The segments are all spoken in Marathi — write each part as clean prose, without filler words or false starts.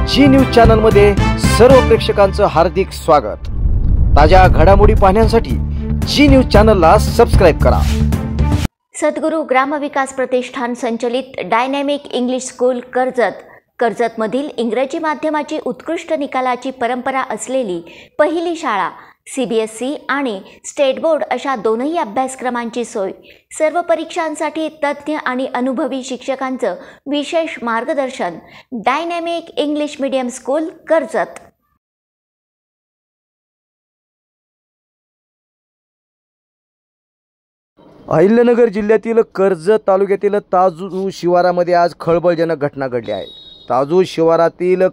जी न्यूज चॅनल मध्ये सर्व प्रेक्षकांचं हार्दिक स्वागत। ताज्या घडामोडी पाहण्यासाठी जी न्यूज चॅनलला सबस्क्राइब करा। सद्गुरू ग्रामविकास प्रतिष्ठान संचलित डायनॅमिक इंग्लिश स्कूल कर्जतमधील इंग्रजी माध्यमाची उत्कृष्ट निकालाची परंपरा असलेली पहिली शाळा CBSE आणि स्टेट बोर्ड अशा दोनही अभ्यासक्रमांची सोय, सर्व परीक्षांसाठी तज्ञ आणि अनुभवी शिक्षकांचं विशेष मार्गदर्शन। Dynamic English medium school Karjat. Ahilyanagar जिल्ह्यातील कर्जत तालुक्यातील ताजू शिवारामध्ये आज खळबळजनक घटना घडली आहे। ताजू शिवारातील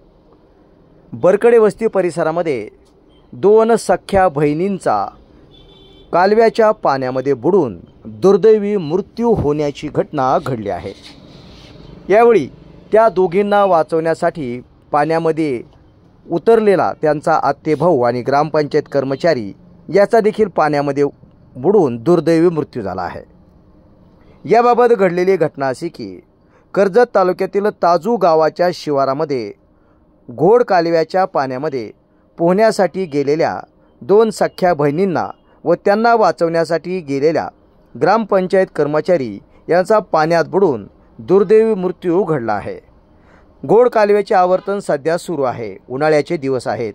बरकडे वस्ती परिसरामध्ये दोन सख्या बहिणींचा कालव्याच्या पाण्यामध्ये बुडून दुर्दैवी मृत्यू होण्याची घटना घडली आहे। यावेळी त्या दोघींना वाचवण्यासाठी पाण्यामध्ये उतरलेला त्यांचा आत्तेभाऊ आणि ग्रामपंचायत कर्मचारी याचा देखील पाण्यामध्ये बुडून दुर्दैवी मृत्यू झाला आहे। याबाबत घडलेली घटना अशी की कर्जत तालुक्यातील ताजू गावाच्या शिवारामध्ये घोड कालव्याच्या पाण्यामध्ये पोहण्यासाठी गेलेल्या दोन सख्या बहिणींना व त्यांना वाचवण्यासाठी गेलेल्या ग्रामपंचायत कर्मचारी यांचा पाण्यात बुडून दुर्दैवी मृत्यू घडला आहे। घोड कालव्याचे आवर्तन सध्या सुरू आहे। उन्हाळ्याचे दिवस आहेत,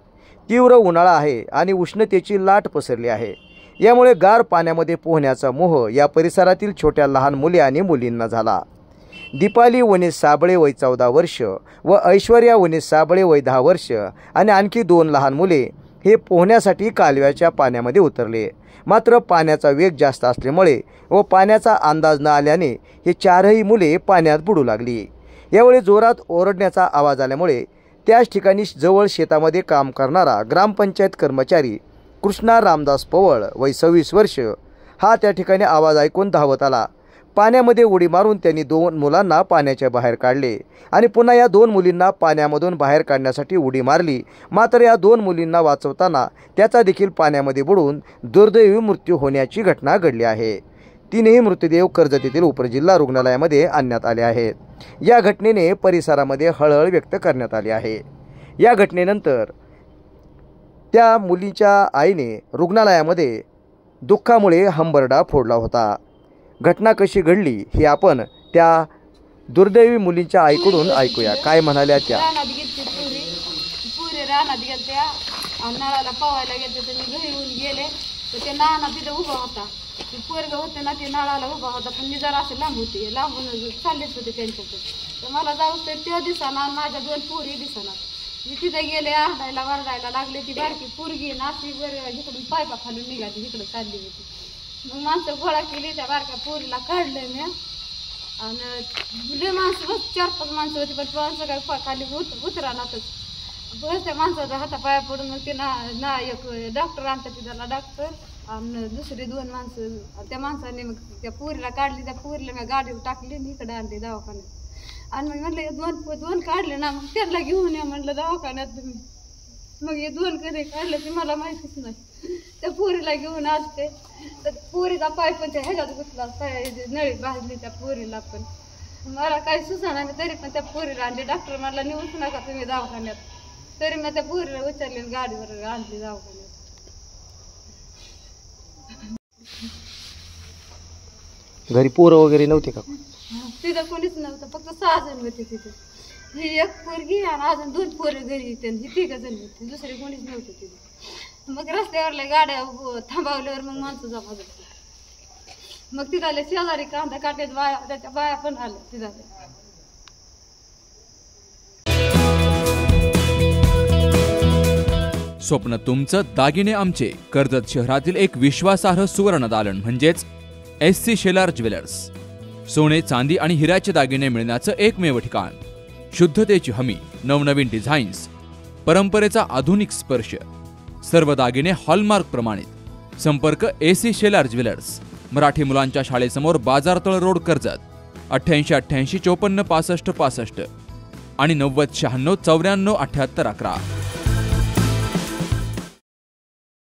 तीव्र उन्हाळा आहे आणि उष्णतेची लाट पसरली आहे। यामुळे गार पाण्यामध्ये पोहण्याचा मोह या परिसरातील छोट्या लहान मुले आणि मुलींना झाला। दीपाली वनेश साबळे वय 14 वर्ष व ऐश्वर्या वनेश साबळे वय 10 वर्ष आणि आणखी दोन लहान मुले हे पोहण्यासाठी कालव्याच्या पाण्यामध्ये उतरले। मात्र पाण्याचा वेग जास्त असल्यामुळे व पाण्याचा अंदाज न आल्याने हे चारही मुले पाण्यात बुडू लागली। यावेळी जोरात ओरडण्याचा आवाज आल्यामुळे त्याच ठिकाणी जवळ शेतामध्ये काम करणारा ग्रामपंचायत कर्मचारी कृष्णा रामदास पवळ वय 26 वर्ष हा त्या ठिकाणी आवाज ऐकून धावत आला। पाण्यामध्ये उडी मारून त्यांनी दोन मुलांना पाण्याच्या बाहेर काढले आणि पुन्हा या दोन मुलींना पाण्यामधून बाहेर काढण्यासाठी उडी मारली। मात्र या दोन मुलींना वाचवताना त्याचा देखील पाण्यामध्ये बुडून दुर्दैवी मृत्यू होण्याची घटना घडली आहे। तीनही मृतदेह कर्जत येथील उपजिल्हा रुग्णालयामध्ये आणण्यात आले आहेत। या घटनेने परिसरामध्ये हळहळ व्यक्त करण्यात आली आहे। या घटनेनंतर त्या मुलीच्या आईने रुग्णालयामध्ये दुःखामुळे हंबरडा फोडला होता। घटना कशी घडली हे आपण त्या दुर्दैवी मुलींच्या आईकडून ऐकूया। काय म्हणाल्या त्या? पुरे रानात गेलत्या, नळाला पवायला गेलते तर मी घरी येऊन गेले तर ते नाना तिथं उभा होता। ते पोरगं होते ना, ते नळाला उभा होता पण मी जरा असं लांब होते, लांबून चाललेच होते त्यांच्याकडे। तर मला जाऊ तर ते दिसना, माझ्या दोन पोरी दिसना। मी तिथे गेले, आरडायला वरडायला लागले। ती बारकी पोरगी नाशी वर इकडून पायपा खालून निघाली, इकडं चालली होती। मग माणसं गोळा केली, त्या बारक्या पोरीला काढलं मी आणि लय माणसं बस 4-5 माणसं होती पण माणसं काय खाली उतरानातच बस त्या माणसाचा हातापाया पडून मग ते ना एक डॉक्टर आणतात त्याला डॉक्टर आणि दुसरे 2 माणसं त्या माणसाने मग त्या पोरीला काढली। त्या पोरीला मी गाडीवर टाकली आणि इकडे आणली दवाखान्यात आणि मग म्हटलं दोन काढले ना, मग त्यांना घेऊन या म्हटलं दवाखान्यात तुम्ही। मग हे 2 कधी काढले ते मला माहितीच नाही। त्या पोरीला घेऊन असते तर पोरीचा पाय पण त्या ह्याच्यात घुसला, नळी भाजली त्या पोरीला पण। मला काही सुचना नाही तरी पण त्या पोरीला आणली। डॉक्टर मला नेऊच नका तुम्ही दवाखान्यात, तरी मी त्या पोरीला उचलली गाडीवर आणली दवाखान्यात। घरी पोरं वगैरे नव्हते का? तिथं कोणीच नव्हतं, फक्त 6 जण होते तिथे। ही एक पोरगी आणि अजून 2 पोरं घरी येते, ही 3 जण होते, दुसरे कोणीच नव्हते तिथे। मग रस्त्यावरल्या गाड्या थांबवल्यावर मग माणसं जमा झाली। मग तिथाले शेजारी कांदा काट्यात बाया, त्याच्या बाया पण आल्या तिथाले। स्वप्न तुमचं, दागिने आमचे। कर्जत शहरातील एक विश्वासार्ह सुवर्ण दालन म्हणजेच SC शेलार ज्वेलर्स। सोने, चांदी आणि हिऱ्याचे दागिने मिळण्याचं एकमेव ठिकाण। शुद्धतेची हमी, नवनवीन डिझाईन्स, परंपरेचा आधुनिक स्पर्श, सर्व दागिने हॉलमार्क प्रमाणित। संपर्क SC शेलार ज्वेलर्स, मराठी मुलांच्या शाळेसमोर, बाजारतळ रोड, कर्जत। 88 88 54 65 65 आणि 90 96 94 78 11।